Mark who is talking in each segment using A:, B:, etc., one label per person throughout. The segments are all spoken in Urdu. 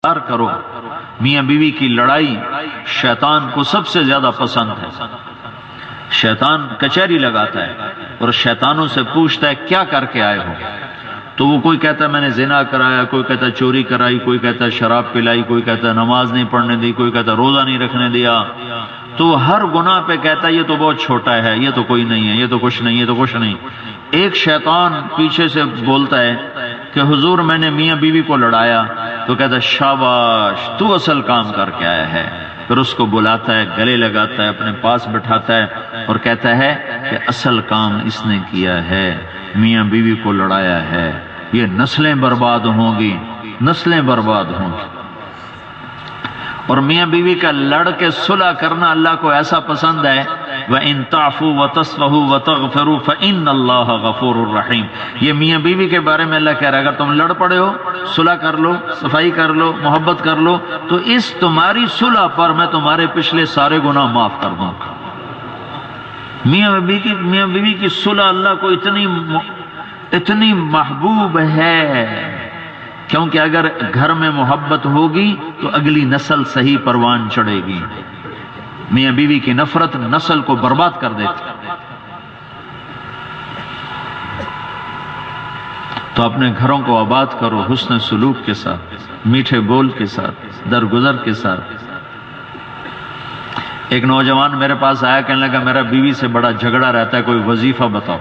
A: کرو۔ میاں بیوی کی لڑائی شیطان کو سب سے زیادہ پسند ہے۔ شیطان کچہری لگاتا ہے اور شیطانوں سے پوچھتا ہے کیا کر کے آئے ہو، تو وہ کوئی کہتا ہے میں نے زنا کرایا، کوئی کہتا ہے چوری کرائی، کوئی کہتا ہے شراب پلائی، کوئی کہتا ہے نماز نہیں پڑھنے دی، کوئی کہتا ہے روزہ نہیں رکھنے دیا۔ تو ہر گناہ پہ کہتا ہے یہ تو بہت چھوٹا ہے، یہ تو کوئی نہیں ہے، یہ تو کچھ نہیں، یہ تو کچھ نہیں۔ ایک شیطان پیچھے سے بولتا ہے کہ حضور میں نے میاں بیوی کو لڑایا، تو کہتا ہے شاباش تو اصل کام کر کے آیا ہے۔ پھر اس کو بلاتا ہے، گلے لگاتا ہے، اپنے پاس بٹھاتا ہے اور کہتا ہے کہ اصل کام اس نے کیا ہے، میاں بیوی کو لڑایا ہے، یہ نسلیں برباد ہوں گی، نسلیں برباد ہوں گی۔ اور میاں بیوی کا لڑ کے صلح کرنا اللہ کو ایسا پسند ہے، وَإِن تَعْفُوا وَتَصْفَحُوا وَتَغْفِرُوا فَإِنَّ اللَّهَ غَفُورٌ رَحِيمٌ۔ یہ میاں بیوی کے بارے میں اللہ کہہ رہا ہے اگر تم لڑ پڑے ہو، صلح کر لو، صفائی کر لو، محبت کر لو، تو اس تمہاری صلح پر میں تمہارے پچھلے سارے گناہ معاف کر دوں گا۔ میاں بیوی کی صلح اللہ کو اتنی محبوب ہے کیونکہ اگر گھر میں محبت ہوگی تو اگلی نسل صحیح پروان چڑھے گی۔ میاں بیوی کی نفرت نسل کو برباد کر دیتی۔ تو اپنے گھروں کو آباد کرو حسن سلوک کے ساتھ، میٹھے بول کے ساتھ، درگزر کے ساتھ۔ ایک نوجوان میرے پاس آیا، کہنے لگا میرا بیوی سے بڑا جھگڑا رہتا ہے، کوئی وظیفہ بتاؤ۔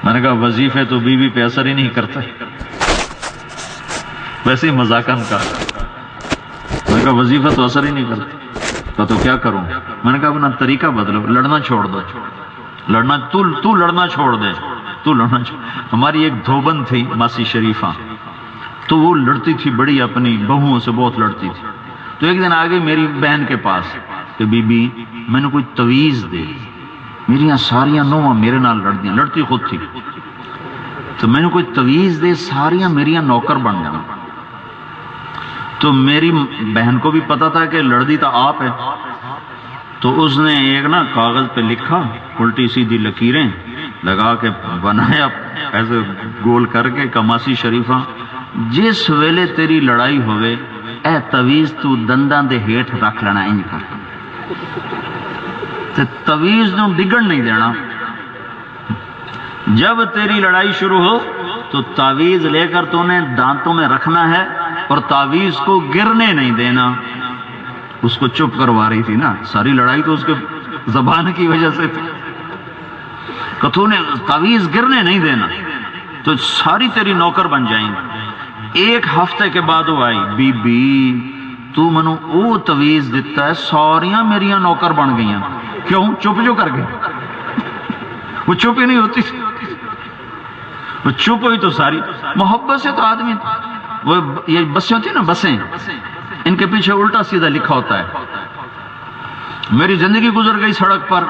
A: میں نے کہا وظیفے تو بیوی پہ اثر ہی نہیں کرتے، ویسے ہی مذاقاً کہا۔ میں نے کہا وظیفہ تو اثر ہی نہیں کرتا، تو کیا کروں؟ میں نے کہا اپنا طریقہ بدلو، لڑنا چھوڑ دو، لڑنا تو لڑنا چھوڑ دے، تو لڑنا چھوڑ۔ ہماری ایک دھوبن تھی ماسی شریفہ، تو وہ لڑتی تھی بڑی، اپنی بہوؤں سے بہت لڑتی تھی۔ تو ایک دن آ گئی میری بہن کے پاس کہ بی بی میں نے کوئی تویز دے، میری یہاں ساریاں نوواں میرے نال لڑدیاں، لڑتی خود تھی، تو میں نے کوئی تویز دے ساریاں میری یہاں نوکر بن جانا۔ تو میری بہن کو بھی پتا تھا کہ لڑدی تو آپ ہے، تو اس نے ایک نا کاغذ پہ لکھا، الٹی سیدھی لکیریں لگا کے بنایا ایسے گول کر کے، کماسی شریفہ جس ویلے تیری لڑائی ہوئے اے تویز تو دنداں دے ہیٹھ رکھ لینا، انج کر تے تویز نو ڈگن نہیں دینا۔ جب تیری لڑائی شروع ہو تو تعویذ لے کر تو نے دانتوں میں رکھنا ہے اور تعویذ کو گرنے نہیں دینا۔ اس کو چپ کروا رہی تھی نا، ساری لڑائی تو اس کے زبان کی وجہ سے تھی، کہ تو نے تعویذ گرنے نہیں دینا تو ساری تیری نوکر بن جائیں گی۔ ایک ہفتے کے بعد وہ آئی، بی بی تو منو او تعویذ دیتا ہے، ساریاں میریاں نوکر بن گئیاں، کیوں؟ چپ جو کر گئے۔ وہ چپ ہی نہیں ہوتی، وہ چپ ہوئی تو ساری محبت سے تو آدمی، وہ یہ بسیں ہوتی نا، بسیں، ان کے پیچھے الٹا سیدھا لکھا ہوتا ہے۔ میری زندگی گزر گئی سڑک پر،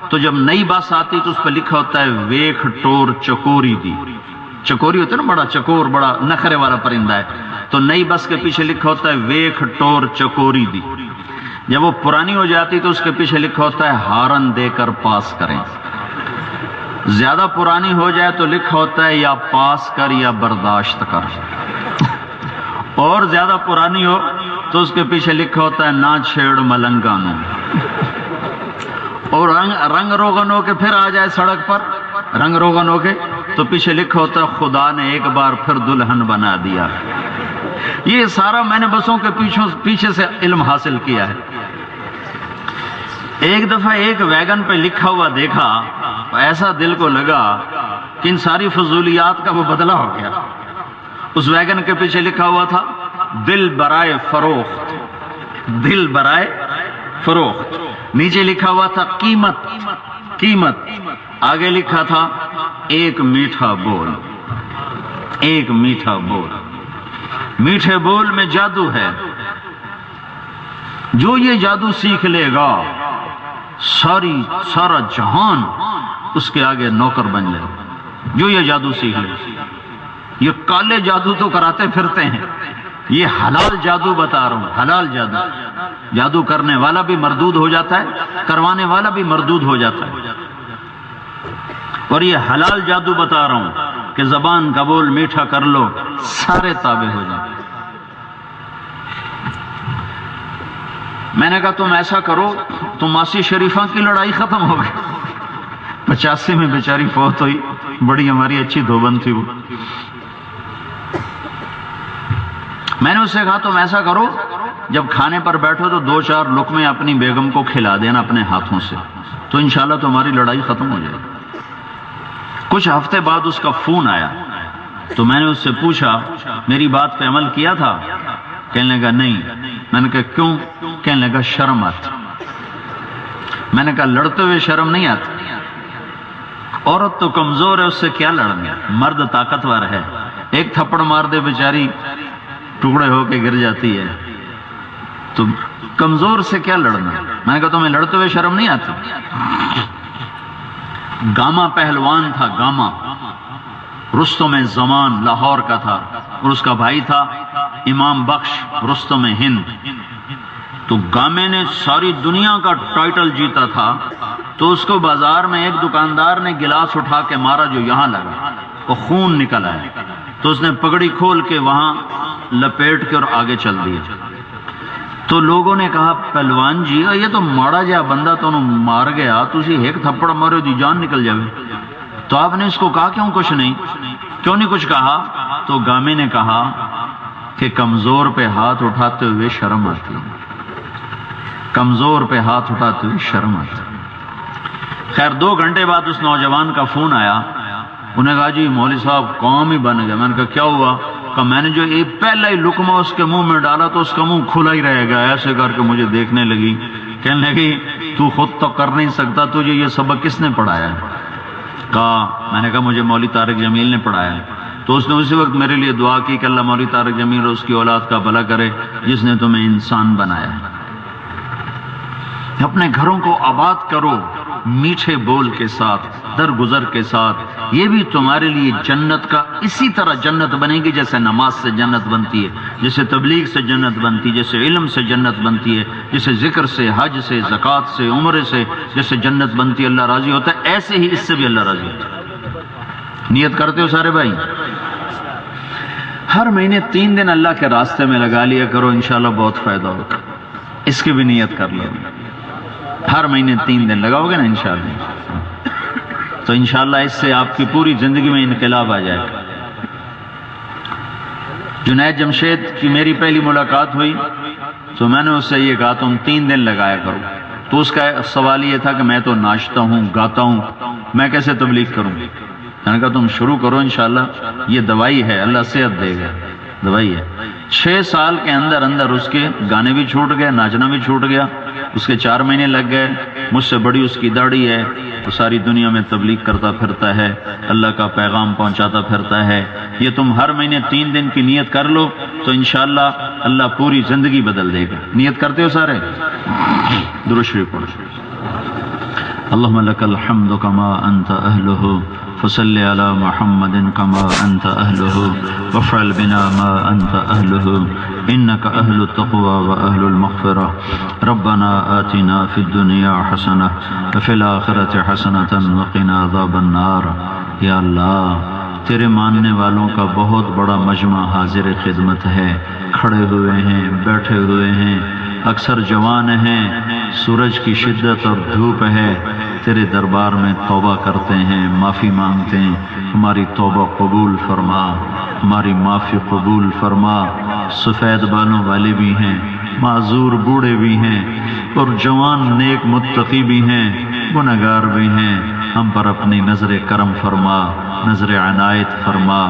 A: تو جب نئی بس آتی تو اس پہ لکھا ہوتا ہے ویکھ ٹور چکوری دی۔ چکوری ہوتا ہے نا، بڑا چکور، بڑا نخرے والا پرندہ ہے، تو نئی بس کے پیچھے لکھا ہوتا ہے ویکھ ٹور چکوری دی۔ جب وہ پرانی ہو جاتی تو اس کے پیچھے لکھا ہوتا ہے ہارن دے کر پاس کریں۔ زیادہ پرانی ہو جائے تو لکھا ہوتا ہے یا پاس کر یا برداشت کر، اور زیادہ پرانی ہو تو اس کے پیچھے لکھا ہوتا ہے نہ چھیڑ ملنگانو۔ اور رنگ روغن ہو کے پھر آ جائے سڑک پر، رنگ روغن ہو کے، تو پیچھے لکھا ہوتا ہے خدا نے ایک بار پھر دلہن بنا دیا۔ یہ سارا میں نے بسوں کے پیچھے سے علم حاصل کیا ہے۔ ایک دفعہ ایک ویگن پہ لکھا ہوا دیکھا، ایسا دل کو لگا کہ ان ساری فضولیات کا وہ بدلہ ہو گیا۔ اس ویگن کے پیچھے لکھا ہوا تھا دل برائے فروخت، دل برائے فروخت، نیچے لکھا ہوا تھا قیمت، قیمت، آگے لکھا تھا ایک میٹھا بول، ایک میٹھا بول۔ میٹھے بول میں جادو ہے، جو یہ جادو سیکھ لے گا سارا جہان اس کے آگے نوکر بن جائے، جو یہ جادو سیکھ لے۔ یہ کالے جادو تو کراتے پھرتے ہیں، یہ حلال جادو بتا رہا ہوں، حلال جادو۔ جادو کرنے والا بھی مردود ہو جاتا ہے، کروانے والا بھی مردود ہو جاتا ہے، اور یہ حلال جادو بتا رہا ہوں کہ زبان کا بول میٹھا کر لو، سارے تابع ہو جائیں۔ میں نے کہا تم ایسا کرو، تم ماسی شریفہ کی لڑائی ختم ہو گئی، 85 میں بیچاری فوت ہوئی، بڑی ہماری اچھی دھوبن تھی وہ۔ میں نے اس سے کہا تم ایسا کرو، جب کھانے پر بیٹھو تو 2-4 لقمے اپنی بیگم کو کھلا دینا اپنے ہاتھوں سے، تو انشاءاللہ تمہاری لڑائی ختم ہو جائے گی۔ کچھ ہفتے بعد اس کا فون آیا، تو میں نے اس سے پوچھا میری بات پہ عمل کیا تھا؟ کہنے لگا نہیں۔ میں نے کہا کیوں؟ کہنے لگا شرم آتی۔ میں نے کہا لڑتے ہوئے شرم نہیں آتی؟ عورت تو کمزور ہے، اس سے کیا لڑنا، مرد طاقتور ہے، ایک تھپڑ مار دے بیچاری ٹکڑے ہو کے گر جاتی ہے، تو کمزور سے کیا لڑنا۔ میں نے کہا تمہیں لڑتے ہوئے شرم نہیں آتی؟ گاما پہلوان تھا، گاما رستم زمان لاہور کا تھا، اور اس کا بھائی تھا امام بخش رستم ہند۔ تو گامے نے ساری دنیا کا ٹائٹل جیتا تھا، تو اس کو بازار میں ایک دکاندار نے گلاس اٹھا کے مارا جو یہاں لگا، وہ خون نکل آیا، تو اس نے پگڑی کھول کے وہاں لپیٹ کے اور آگے چل دیا۔ تو لوگوں نے کہا پہلوان جی یہ تو ماڑا جا بندہ تو مار گیا، تسی ایک تھپڑ مارو دی جان نکل جاوے۔ تو آپ نے اس کو کہا کیوں کچھ نہیں، کیوں نہیں کچھ کہا؟ تو گامے نے کہا کہ کمزور پہ ہاتھ اٹھاتے ہوئے شرم آتی، کمزور پہ ہاتھ اٹھاتے ہوئے شرم آتی۔ خیر 2 گھنٹے بعد اس نوجوان کا فون آیا، انہیں کہا جی مولوی صاحب کام ہی بن گیا۔ میں نے کہا کیا ہوا؟ کہ میں نے جو ایک پہلا ہی لقمہ اس کے منہ میں ڈالا تو اس کا منہ کھلا ہی رہ گیا، ایسے کر کے مجھے دیکھنے لگی، کہنے لگی تو خود تو کر نہیں سکتا، تجھے یہ سبق کس نے پڑھایا؟ میں نے کہا مجھے مولوی طارق جمیل نے پڑھایا۔ تو اس نے اسی وقت میرے لیے دعا کی کہ اللہ مولوی طارق جمیل اور اس کی اولاد کا بھلا کرے جس نے تمہیں انسان بنایا۔ اپنے گھروں کو آباد کرو میٹھے بول کے ساتھ، درگزر کے ساتھ، یہ بھی تمہارے لیے جنت کا اسی طرح جنت بنے گی جیسے نماز سے جنت بنتی ہے، جیسے تبلیغ سے جنت بنتی ہے، جیسے علم سے جنت بنتی ہے، جیسے ذکر سے، حج سے، زکوٰۃ سے، عمرے سے جیسے جنت بنتی ہے، اللہ راضی ہوتا ہے، ایسے ہی اس سے بھی اللہ راضی ہوتا ہے۔ نیت کرتے ہو سارے بھائی؟ ہر مہینے 3 دن اللہ کے راستے میں لگا لیا کرو، انشاءاللہ بہت فائدہ ہوگا۔ اس کی بھی نیت کر لو، ہر مہینے 3 دن لگاؤ گے نا انشاءاللہ، تو انشاءاللہ اس سے آپ کی پوری زندگی میں انقلاب آ جائے گا۔ جنید جمشید کی میری پہلی ملاقات ہوئی تو میں نے اس سے یہ کہا تم 3 دن لگایا کرو، تو اس کا سوال یہ تھا کہ میں تو ناچتا ہوں، گاتا ہوں، میں کیسے تبلیغ کروں؟ میں نے کہا تم شروع کرو، انشاءاللہ یہ دوائی ہے، اللہ صحت دے گا، دوائی ہے۔ 6 سال کے اندر اندر اس کے گانے بھی چھوٹ گئے، ناچنا بھی چھوٹ گیا، اس کے 4 مہینے لگ گئے، مجھ سے بڑی اس کی داڑھی ہے، وہ ساری دنیا میں تبلیغ کرتا پھرتا ہے، اللہ کا پیغام پہنچاتا پھرتا ہے۔ یہ تم ہر مہینے 3 دن کی نیت کر لو تو انشاءاللہ اللہ پوری زندگی بدل دے گا۔ نیت کرتے ہو سارے؟ درود شریف پڑھو۔ اللہم لک الحمد کما انت اہلہ فصل علی محمد کما انت اہلہ وافعل بنا ما انت اہلہ انک اہل التقوی و اہل المغفرہ ربنا آتنا فی الدنیا حسنہ وفی الآخرۃ حسنۃ وقنا عذاب النار۔ یا اللہ تیرے ماننے والوں کا بہت بڑا مجمع حاضر خدمت ہے، کھڑے ہوئے ہیں، بیٹھے ہوئے ہیں، اکثر جوان ہیں، سورج کی شدت اور دھوپ ہے، تیرے دربار میں توبہ کرتے ہیں، معافی مانگتے ہیں، ہماری توبہ قبول فرما، ہماری معافی قبول فرما۔ سفید بالوں والے بھی ہیں، معذور بوڑھے بھی ہیں، اور جوان نیک متقی بھی ہیں، گنہگار بھی ہیں، ہم پر اپنی نظر کرم فرما، نظر عنایت فرما۔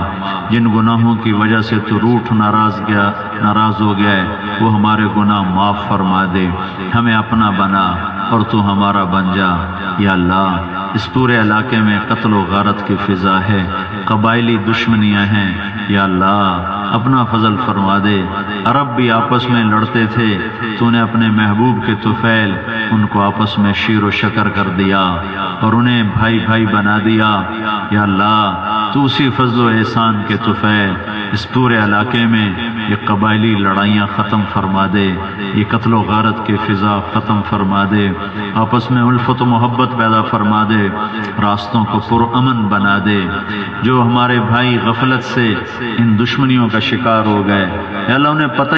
A: جن گناہوں کی وجہ سے تو روٹھ ناراض ہو گیا ہے وہ ہمارے گناہ معاف فرما دے، ہمیں اپنا بنا اور تو ہمارا بن جا۔ یا اللہ اس پورے علاقے میں قتل و غارت کی فضا ہے، قبائلی دشمنیاں ہیں، یا اللہ اپنا فضل فرما دے۔ عرب بھی آپس میں لڑتے تھے، تو نے اپنے محبوب کے طفیل ان کو آپس میں شیر و شکر کر دیا اور انہیں بھائی بھائی بنا دیا۔ یا اللہ تو اسی فضل و احسان کے طفیل اس پورے علاقے میں یہ قبائلی لڑائیاں ختم فرما دے، یہ قتل و غارت کی فضا ختم فرما دے، آپس میں الفت و محبت پیدا فرما دے، راستوں کو پرامن بنا دے۔ جو ہمارے بھائی غفلت سے ان دشمنیوں کا شکار ہو گئے، یا اللہ انہیں پتہ